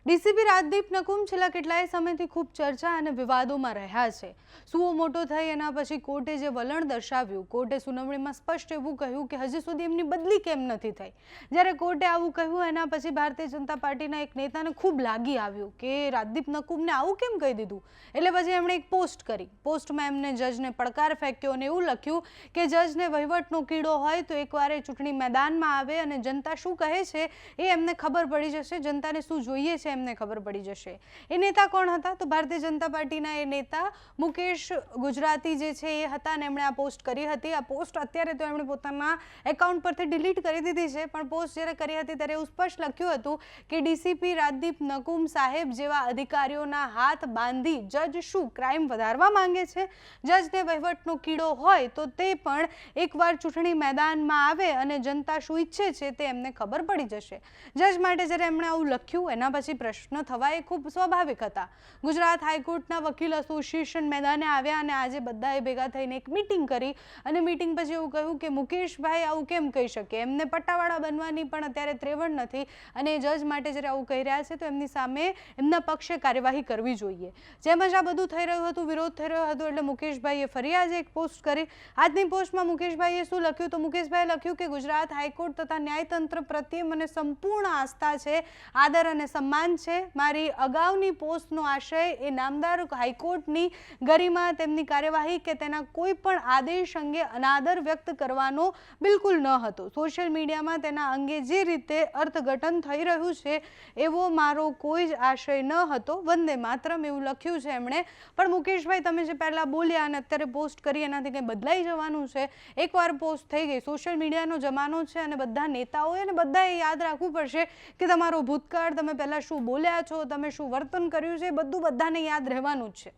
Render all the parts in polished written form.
DCP Rajdeep Nakum છેલ્લા કેટલાય સમયથી ખૂબ ચર્ચા અને વિવાદોમાં રહ્યા છે। સુઓ મોટો થઈ એના પછી કોર્ટે જે વલણ દર્શાવ્યું, કોર્ટે સુનાવણીમાં સ્પષ્ટ એવું કહ્યું કે હજી સુધી એમની બદલી કેમ નથી થઈ। જ્યારે કોર્ટે આવું કહ્યું એના પછી ભારતીય જનતા પાર્ટીના એક નેતાને ખૂબ લાગી આવ્યું કે રાજદીપ નકુમને આવું કેમ કહી દીધું। એટલે પછી એમણે એક પોસ્ટ કરી। પોસ્ટમાં એમને જજને પડકાર ફેંક્યો અને એવું લખ્યું કે જજને વહીવટનો કીડો હોય તો એકવાર એ ચૂંટણી મેદાનમાં આવે અને જનતા શું કહે છે એ એમને ખબર પડી જશે, જનતાને શું જોઈએ છે એમને ખબર પડી જશે। એ નેતા કોણ હતા? તો ભારતીય જનતા પાર્ટીના એ નેતા મુકેશ ગુજરાતી જે છે એ હતા અને એમણે આ પોસ્ટ કરી હતી। આ પોસ્ટ અત્યારે તો એમણે પોતાના એકાઉન્ટ પરથી ડિલીટ કરી દીધી છે, પણ પોસ્ટ જ્યારે કરી હતી ત્યારે એવું સ્પષ્ટ લખ્યું હતું કે ડીસીપી રાજદીપ નકુમ સાહેબ જેવા અધિકારીઓના હાથ બાંધી જજ શું ક્રાઇમ વધારવા માંગે છે? જજને વહીવટનો કીડો હોય તો તે પણ એકવાર ચૂંટણી મેદાનમાં આવે અને જનતા શું ઈચ્છે છે તે એમને ખબર પડી જશે। જજ માટે જ્યારે એમણે આવું લખ્યું એના પછી પ્રશ્ન થવા એ ખૂબ સ્વાભાવિક હતા। ગુજરાત હાઈકોર્ટના વકીલ એસોસિએશન મેદાને આવ્યા અને આજે બધાએ ભેગા થઈને એક મીટિંગ કરી અને મીટિંગ પછી એવું કહ્યું કે મુકેશભાઈ આવું કેમ કહી શકે, એમને પટ્ટાવાળા બનવાની પણ અત્યારે ત્રેવડ નથી અને જજ માટે જ્યારે આવું કહી રહ્યા છે તો એમની સામે એમના પક્ષે કાર્યવાહી કરવી જોઈએ। જેમ જ આ બધું થઈ રહ્યું હતું, વિરોધ થઈ રહ્યો હતો, એટલે મુકેશભાઈએ ફરી આજે એક પોસ્ટ કરી। આજની પોસ્ટમાં મુકેશભાઈએ શું લખ્યું? તો મુકેશભાઈએ લખ્યું કે ગુજરાત હાઈકોર્ટ તથા ન્યાયતંત્ર પ્રત્યે મને સંપૂર્ણ આસ્થા છે, આદર અને સન્માન છે। મારી અગાઉની પોસ્ટનો આશય એ નામદાર હાઈકોર્ટની ગરિમા, તેમની કાર્યવાહી કે તેના કોઈ પણ આદેશ અંગે અનાદર વ્યક્ત કરવાનો બિલકુલ ન હતો। સોશિયલ મીડિયામાં તેના અંગે જે રીતે અર્થઘટન થઈ રહ્યું છે એવો મારો કોઈ જ આશય ન હતો। વંદે માતરમ એવું લખ્યું છે એમણે। પણ મુકેશભાઈ, તમે જે પહેલાં બોલ્યા અને અત્યારે પોસ્ટ કરી એનાથી કંઈ બદલાઈ જવાનું છે? એકવાર પોસ્ટ થઈ ગઈ, સોશિયલ મીડિયાનો જમાનો છે અને બધા નેતાઓએ અને બધાએ યાદ રાખવું પડશે કે તમારો ભૂતકાળ, તમે પહેલાં શું બોલ્યા છો, તમે શું વર્તન કર્યું છે, બધું બધાને યાદ રહેવાનું જ છે।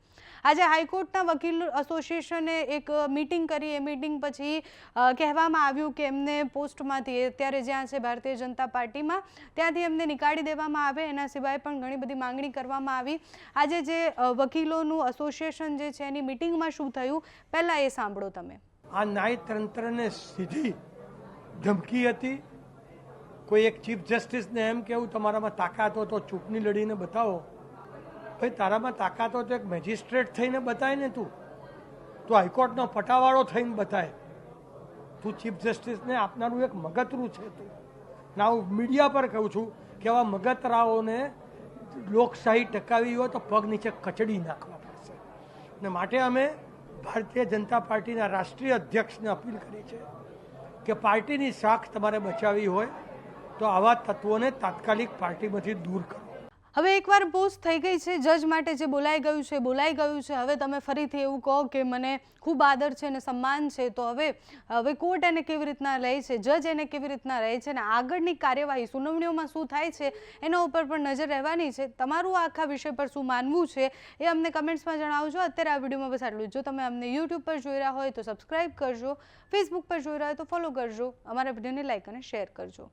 આજે હાઈકોર્ટના વકીલ એસોસિએશને એક મીટિંગ કરી। એ મીટિંગ પછી કહેવામાં આવ્યું કે એમને પોસ્ટમાંથી અત્યારે જ્યાં છે ભારતીય જનતા પાર્ટીમાં ત્યાંથી એમને નીકાળી દેવામાં આવે। એના સિવાય પણ ઘણી બધી માંગણી કરવામાં આવી। આજે જે વકીલોનું એસોસિએશન જે છે એની મીટિંગમાં શું થયું પહેલાં એ સાંભળો તમે। આ ન્યાયતંત્રને સીધી ધમકી હતી। કોઈ એક ચીફ જસ્ટિસને એમ કેવું તમારામાં તાકાત હોય તો ચૂંટણી લડીને બતાવો। ભાઈ, તારામાં તાકાત હોય તો એક મેજિસ્ટ્રેટ થઈને બતાય ને। તું હાઈકોર્ટનો પટાવાળો થઈને બતાય। તું ચીફ જસ્ટિસને આપનારું એક મગતરું છે। તું ના, હું મીડિયા પર કહું છું કે આવા મગતરાઓને લોકશાહી ટકાવી હોય તો પગ નીચે કચડી નાખવા પડશે। ને માટે અમે ભારતીય જનતા પાર્ટીના રાષ્ટ્રીય અધ્યક્ષને અપીલ કરી છે કે પાર્ટીની શાખ તમારે બચાવવી હોય તો આવા તત્વોને તાત્કાલિક પાર્ટીમાંથી દૂર કરો। હવે એકવાર પોસ્ટ થઈ ગઈ છે, જજ માટે જે બોલાઈ ગયું છે બોલાઈ ગયું છે। હવે તમે ફરીથી એવું કહો કે મને ખૂબ આદર છે અને સન્માન છે, તો હવે કોર્ટ એને કેવી રીતના લે છે, જજ એને કેવી રીતના રહે છે અને આગળની કાર્યવાહી સુનાવણીઓમાં શું થાય છે એના ઉપર પણ નજર રહેવાની છે। તમારું આખા વિષય પર શું માનવું છે એ અમને કમેન્ટ્સમાં જણાવજો। અત્યારે આ વિડીયોમાં બસ આટલું જ। જો તમે અમને યુટ્યુબ પર જોઈ રહ્યા હોય તો સબસ્ક્રાઈબ કરજો, ફેસબુક પર જોઈ રહ્યા હોય તો ફોલો કરજો, અમારા વિડીયોને લાઈક અને શેર કરજો।